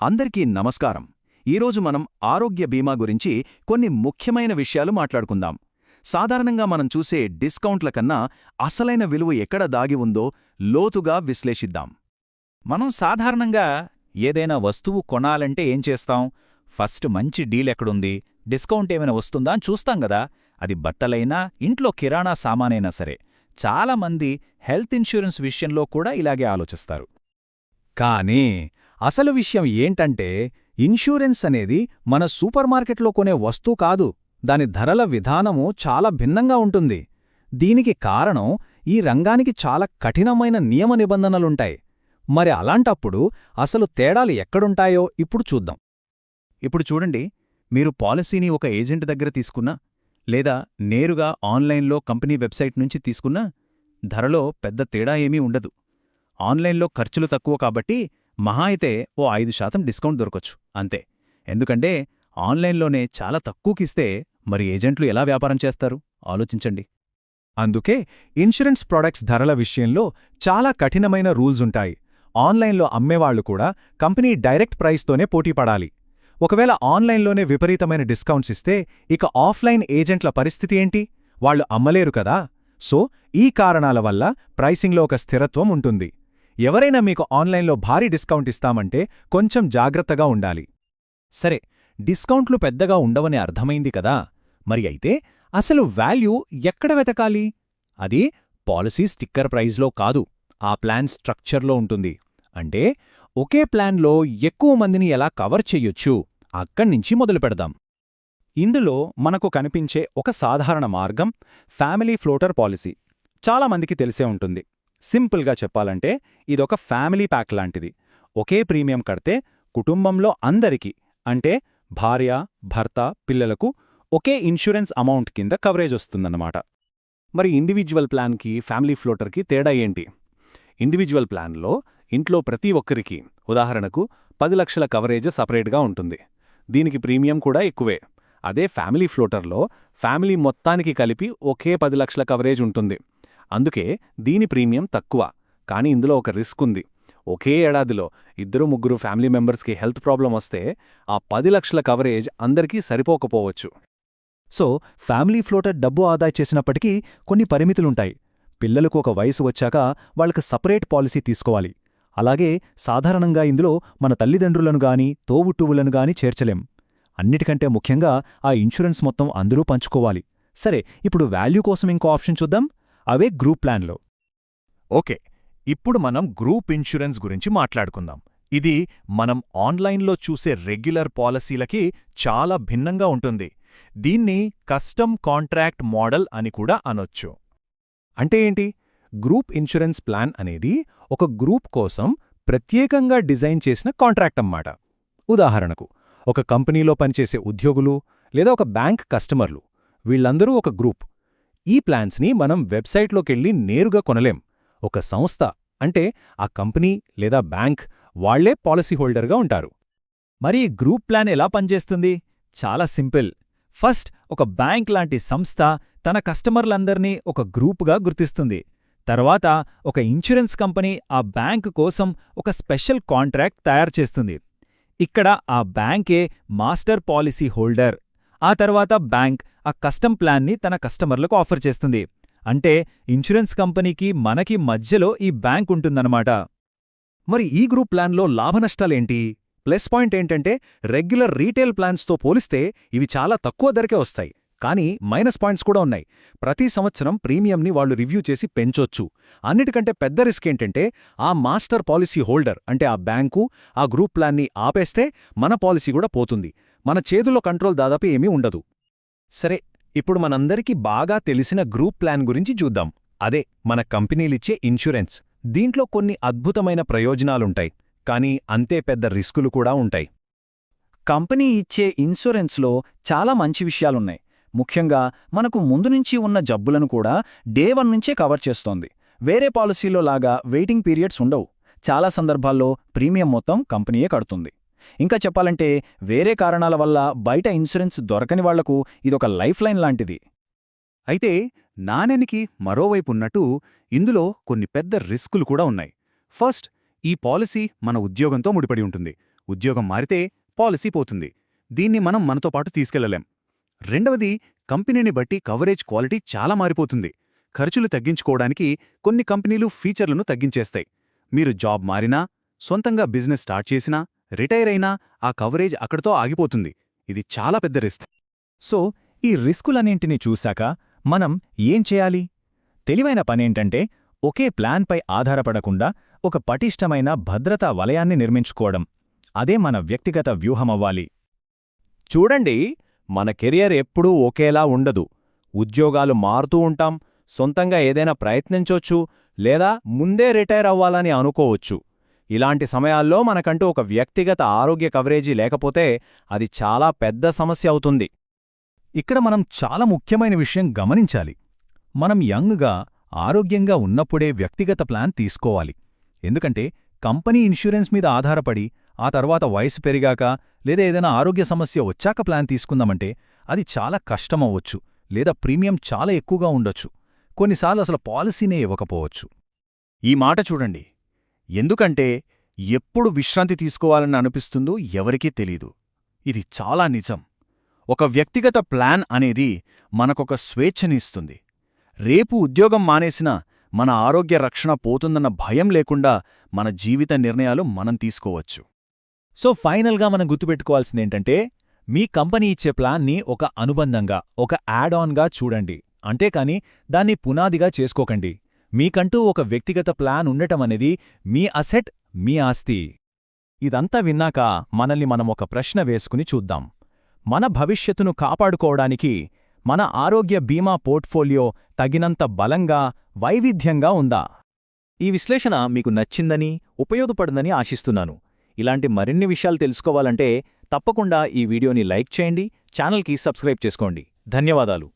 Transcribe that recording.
అందరికీ నమస్కారం. ఈరోజు మనం ఆరోగ్య బీమా గురించి కొన్ని ముఖ్యమైన విషయాలు మాట్లాడుకుందాం. సాధారణంగా మనం చూసే డిస్కౌంట్ల కన్నా అసలైన విలువ ఎక్కడ దాగి ఉందో లోతుగా విశ్లేషిద్దాం. మనం సాధారణంగా ఏదైనా వస్తువు కొనాలంటే ఏం చేస్తాం? ఫస్ట్ మంచి డీల్ ఎక్కడుంది, డిస్కౌంట్ ఏమైనా వస్తుందా అని చూస్తాం గదా. అది బట్టలైనా, ఇంట్లో కిరాణా సామానైనా సరే. చాలామంది హెల్త్ ఇన్సూరెన్స్ విషయంలో కూడా ఇలాగే ఆలోచిస్తారు. కానీ అసలు విషయం ఏంటంటే, ఇన్సూరెన్స్ అనేది మన సూపర్ మార్కెట్లో కొనే వస్తువు కాదు. దాని ధరల విధానము చాలా భిన్నంగా ఉంటుంది. దీనికి కారణం, ఈ రంగానికి చాలా కఠినమైన నియమ నిబంధనలుంటాయి. మరి అలాంటప్పుడు అసలు తేడాలు ఎక్కడుంటాయో ఇప్పుడు చూద్దాం. ఇప్పుడు చూడండి, మీరు పాలసీని ఒక ఏజెంట్ దగ్గర తీసుకున్నా, లేదా నేరుగా ఆన్లైన్లో కంపెనీ వెబ్సైట్ నుంచి తీసుకున్నా, ధరలో పెద్ద తేడా ఏమీ ఉండదు. ఆన్లైన్లో ఖర్చులు తక్కువ కాబట్టి మహా అయితే ఓ 5% డిస్కౌంట్ దొరకొచ్చు అంతే. ఎందుకంటే ఆన్లైన్లోనే చాలా తక్కువకిస్తే మరి ఏజెంట్లు ఎలా వ్యాపారం చేస్తారు ఆలోచించండి. అందుకే ఇన్సూరెన్స్ ప్రొడక్ట్స్ ధరల విషయంలో చాలా కఠినమైన రూల్సుంటాయి. ఆన్లైన్లో అమ్మేవాళ్లు కూడా కంపెనీ డైరెక్ట్ ప్రైస్తోనే పోటీపడాలి. ఒకవేళ ఆన్లైన్లోనే విపరీతమైన డిస్కౌంట్స్ ఇస్తే ఇక ఆఫ్లైన్ ఏజెంట్ల పరిస్థితి ఏంటి? వాళ్లు అమ్మలేరు కదా. సో ఈ కారణాల వల్ల ప్రైసింగ్లో ఒక స్థిరత్వం ఉంటుంది. ఎవరైనా మీకు ఆన్లైన్లో భారీ డిస్కౌంట్ ఇస్తామంటే కొంచెం జాగ్రత్తగా ఉండాలి. సరే, డిస్కౌంట్లు పెద్దగా ఉండవని అర్థమైంది కదా. మరి అయితే అసలు వాల్యూ ఎక్కడ వెతకాలి? అది పాలసీ స్టిక్కర్ ప్రైజ్లో కాదు, ఆ ప్లాన్ స్ట్రక్చర్లో ఉంటుంది. అంటే ఒకే ప్లాన్లో ఎక్కువ మందిని ఎలా కవర్ చెయ్యొచ్చు, అక్కడ్నించి మొదలుపెడదాం. ఇందులో మనకు కనిపించే ఒక సాధారణ మార్గం ఫ్యామిలీ ఫ్లోటర్ పాలసీ. చాలామందికి తెలిసే ఉంటుంది. సింపుల్గా చెప్పాలంటే ఇదొక ఫ్యామిలీ ప్యాక్ లాంటిది. ఒకే ప్రీమియం కడితే కుటుంబంలో అందరికీ, అంటే భార్య, భర్త, పిల్లలకు ఒకే ఇన్సూరెన్స్ అమౌంట్ కింద కవరేజ్ వస్తుందన్నమాట. మరి ఇండివిజువల్ ప్లాన్కి ఫ్యామిలీ ఫ్లోటర్కి తేడా ఏంటి? ఇండివిజువల్ ప్లాన్లో ఇంట్లో ప్రతి ఒక్కరికి, ఉదాహరణకు 10 లక్షల కవరేజ్ సపరేట్గా ఉంటుంది. దీనికి ప్రీమియం కూడా ఎక్కువే. అదే ఫ్యామిలీ ఫ్లోటర్లో ఫ్యామిలీ మొత్తానికి కలిపి ఒకే 10 లక్షల కవరేజ్ ఉంటుంది. అందుకే దీని ప్రీమియం తక్కువ. కానీ ఇందులో ఒక రిస్క్ ఉంది. ఒకే ఏడాదిలో 2-3 ఫ్యామిలీ మెంబర్స్కి హెల్త్ ప్రాబ్లం వస్తే ఆ 10 లక్షల కవరేజ్ అందరికీ సరిపోకపోవచ్చు. సో ఫ్యామిలీ ఫ్లోటర్ డబ్బు ఆదా చేసినప్పటికీ కొన్ని పరిమితులుంటాయి. పిల్లలకు ఒక వయసు వచ్చాక వాళ్ళకి సపరేట్ పాలసీ తీసుకోవాలి. అలాగే సాధారణంగా ఇందులో మన తల్లిదండ్రులను గాని, తోబుట్టువులను గాని చేర్చలేం. అన్నిటికంటే ముఖ్యంగా ఆ ఇన్సూరెన్స్ మొత్తం అందరూ పంచుకోవాలి. సరే, ఇప్పుడు వాల్యూ కోసం ఇంకో ఆప్షన్ చూద్దాం. అవే గ్రూప్ ప్లాన్లో. ఓకే, ఇప్పుడు మనం గ్రూప్ ఇన్సూరెన్స్ గురించి మాట్లాడుకుందాం. ఇది మనం ఆన్లైన్లో చూసే రెగ్యులర్ పాలసీలకి చాలా భిన్నంగా ఉంటుంది. దీన్ని కస్టమ్ కాంట్రాక్ట్ మోడల్ అని కూడా అనొచ్చు. అంటే ఏంటి? గ్రూప్ ఇన్సూరెన్స్ ప్లాన్ అనేది ఒక గ్రూప్ కోసం ప్రత్యేకంగా డిజైన్ చేసిన కాంట్రాక్ట్ అన్నమాట. ఉదాహరణకు, ఒక కంపెనీలో పనిచేసే ఉద్యోగులు లేదా ఒక బ్యాంక్ కస్టమర్లు, వీళ్లందరూ ఒక గ్రూప్. ఈ ప్లాన్స్ని మనం వెబ్సైట్లోకెళ్ళి నేరుగా కొనలేం. ఒక సంస్థ, అంటే ఆ కంపెనీ లేదా బ్యాంక్, వాళ్లే పాలసీ హోల్డర్గా ఉంటారు. మరి గ్రూప్ ప్లాన్ ఎలా పనిచేస్తుంది? చాలా సింపుల్. ఫస్ట్, ఒక బ్యాంక్ లాంటి సంస్థ తన కస్టమర్లందర్నీ ఒక గ్రూపుగా గుర్తిస్తుంది. తర్వాత ఒక ఇన్సూరెన్స్ కంపెనీ ఆ బ్యాంకు కోసం ఒక స్పెషల్ కాంట్రాక్ట్ తయారుచేస్తుంది. ఇక్కడ ఆ బ్యాంకే మాస్టర్ పాలసీ హోల్డర్. ఆ తర్వాత బ్యాంక్ ఆ కస్టమ్ ప్లాన్ని తన కస్టమర్లకు ఆఫర్ చేస్తుంది. అంటే ఇన్సూరెన్స్ కంపెనీకి మనకి మధ్యలో ఈ బ్యాంక్ ఉంటుందన్నమాట. మరి ఈ గ్రూప్ ప్లాన్లో లాభనష్టాలేంటి? ప్లస్ పాయింట్ ఏంటంటే, రెగ్యులర్ రీటైల్ ప్లాన్స్తో పోలిస్తే ఇవి చాలా తక్కువ ధరకే వస్తాయి. కానీ మైనస్ పాయింట్స్ కూడా ఉన్నాయి. ప్రతి సంవత్సరం ప్రీమియంని వాళ్లు రివ్యూ చేసి పెంచొచ్చు. అన్నిటికంటే పెద్ద రిస్క్ ఏంటంటే, ఆ మాస్టర్ పాలసీ హోల్డర్, అంటే ఆ బ్యాంకు, ఆ గ్రూప్ ప్లాన్ని ఆపేస్తే మన పాలసీ కూడా పోతుంది. మన చేతుల్లో కంట్రోల్ దాదాపు ఏమీ ఉండదు. సరే, ఇప్పుడు మనందరికీ బాగా తెలిసిన గ్రూప్ ప్లాన్ గురించి చూద్దాం. అదే మన కంపెనీలిచ్చే ఇన్సూరెన్స్. దీంట్లో కొన్ని అద్భుతమైన ప్రయోజనాలుంటాయి, కానీ అంతే పెద్ద రిస్కులు కూడా ఉంటాయి. కంపెనీ ఇచ్చే ఇన్సూరెన్స్లో చాలా మంచి విషయాలున్నాయి. ముఖ్యంగా మనకు ముందు నుంచి ఉన్న జబ్బులను కూడా డే 1 నుంచే కవర్ చేస్తోంది. వేరే పాలసీలో లాగా వెయిటింగ్ పీరియడ్స్ ఉండవు. చాలా సందర్భాల్లో ప్రీమియం మొత్తం కంపెనీయే కడుతుంది. ఇంకా చెప్పాలంటే వేరే కారణాల వల్ల బయట ఇన్సూరెన్స్ దొరకని వాళ్లకు ఇదొక లైఫ్ లైన్ లాంటిది. అయితే నాణెనికి మరోవైపున్నట్టు ఇందులో కొన్ని పెద్ద రిస్కులు కూడా ఉన్నాయి. ఫస్ట్, ఈ పాలసీ మన ఉద్యోగంతో ముడిపడి ఉంటుంది. ఉద్యోగం మారితే పాలసీ పోతుంది. దీన్ని మనం మనతో పాటు తీసుకెళ్లలేం. రెండవది, కంపెనీని బట్టి కవరేజ్ క్వాలిటీ చాలా మారిపోతుంది. ఖర్చులు తగ్గించుకోవడానికి కొన్ని కంపెనీలు ఫీచర్లను తగ్గించేస్తాయి. మీరు జాబ్ మారినా, సొంతంగా బిజినెస్ స్టార్ట్ చేసినా, రిటైర్ అయినా ఆ కవరేజ్ అక్కడితో ఆగిపోతుంది. ఇది చాలా పెద్ద రిస్క్. సో ఈ రిస్కులన్నింటినీ చూశాక మనం ఏం చేయాలి? తెలివైన పనేంటంటే ఒకే ప్లాన్పై ఆధారపడకుండా ఒక పటిష్టమైన భద్రతా వలయాన్ని నిర్మించుకోవడం. అదే మన వ్యక్తిగత వ్యూహమవ్వాలి. చూడండి, మన కెరియర్ ఎప్పుడూ ఒకేలా ఉండదు. ఉద్యోగాలు మారుతూ ఉంటాం, సొంతంగా ఏదైనా ప్రయత్నించొచ్చు, లేదా ముందే రిటైర్ అవ్వాలని అనుకోవచ్చు. ఇలాంటి సమయాల్లో మనకంటూ ఒక వ్యక్తిగత ఆరోగ్య కవరేజీ లేకపోతే అది చాలా పెద్ద సమస్య అవుతుంది. ఇక్కడ మనం చాలా ముఖ్యమైన విషయం గమనించాలి. మనం యంగ్గా, ఆరోగ్యంగా ఉన్నప్పుడే వ్యక్తిగత ప్లాన్ తీసుకోవాలి. ఎందుకంటే కంపెనీ ఇన్సూరెన్స్ మీద ఆధారపడి ఆ తర్వాత వయసు పెరిగాక లేదా ఏదైనా ఆరోగ్య సమస్య వచ్చాక ప్లాన్ తీసుకుందామంటే అది చాలా కష్టమవ్వచ్చు, లేదా ప్రీమియం చాలా ఎక్కువగా ఉండొచ్చు. కొన్నిసార్లు అసలు పాలసీనే ఇవ్వకపోవచ్చు. ఈ మాట చూడండి. ఎందుకంటే ఎప్పుడు విశ్రాంతి తీసుకోవాలని అనిపిస్తుందో ఎవరికీ తెలీదు. ఇది చాలా నిజం. ఒక వ్యక్తిగత ప్లాన్ అనేది మనకొక స్వేచ్ఛని ఇస్తుంది. రేపు ఉద్యోగం మానేసినా మన ఆరోగ్య రక్షణ పోతుందన్న భయం లేకుండా మన జీవిత నిర్ణయాలు మనం తీసుకోవచ్చు. సో ఫైనల్గా మనం గుర్తుపెట్టుకోవాల్సిందేంటంటే, మీ కంపెనీ ఇచ్చే ప్లాన్ని ఒక అనుబంధంగా, ఒక యాడ్ ఆన్గా చూడండి. అంతేకాని దాన్ని పునాదిగా చేసుకోకండి. మీకంటూ ఒక వ్యక్తిగత ప్లాన్ ఉండటమనేది మీ అసెట్, మీ ఆస్తి. ఇదంతా విన్నాక మనల్ని మనం ఒక ప్రశ్న వేసుకుని చూద్దాం. మన భవిష్యత్తును కాపాడుకోవడానికి మన ఆరోగ్య బీమా పోర్ట్ఫోలియో తగినంత బలంగా, వైవిధ్యంగా ఉందా? ఈ విశ్లేషణ మీకు నచ్చిందని, ఉపయోగపడిందని ఆశిస్తున్నాను. ఇలాంటి మరిన్ని విషయాలు తెలుసుకోవాలంటే తప్పకుండా ఈ వీడియోని లైక్ చేయండి, ఛానల్కి సబ్స్క్రైబ్ చేసుకోండి. ధన్యవాదాలు.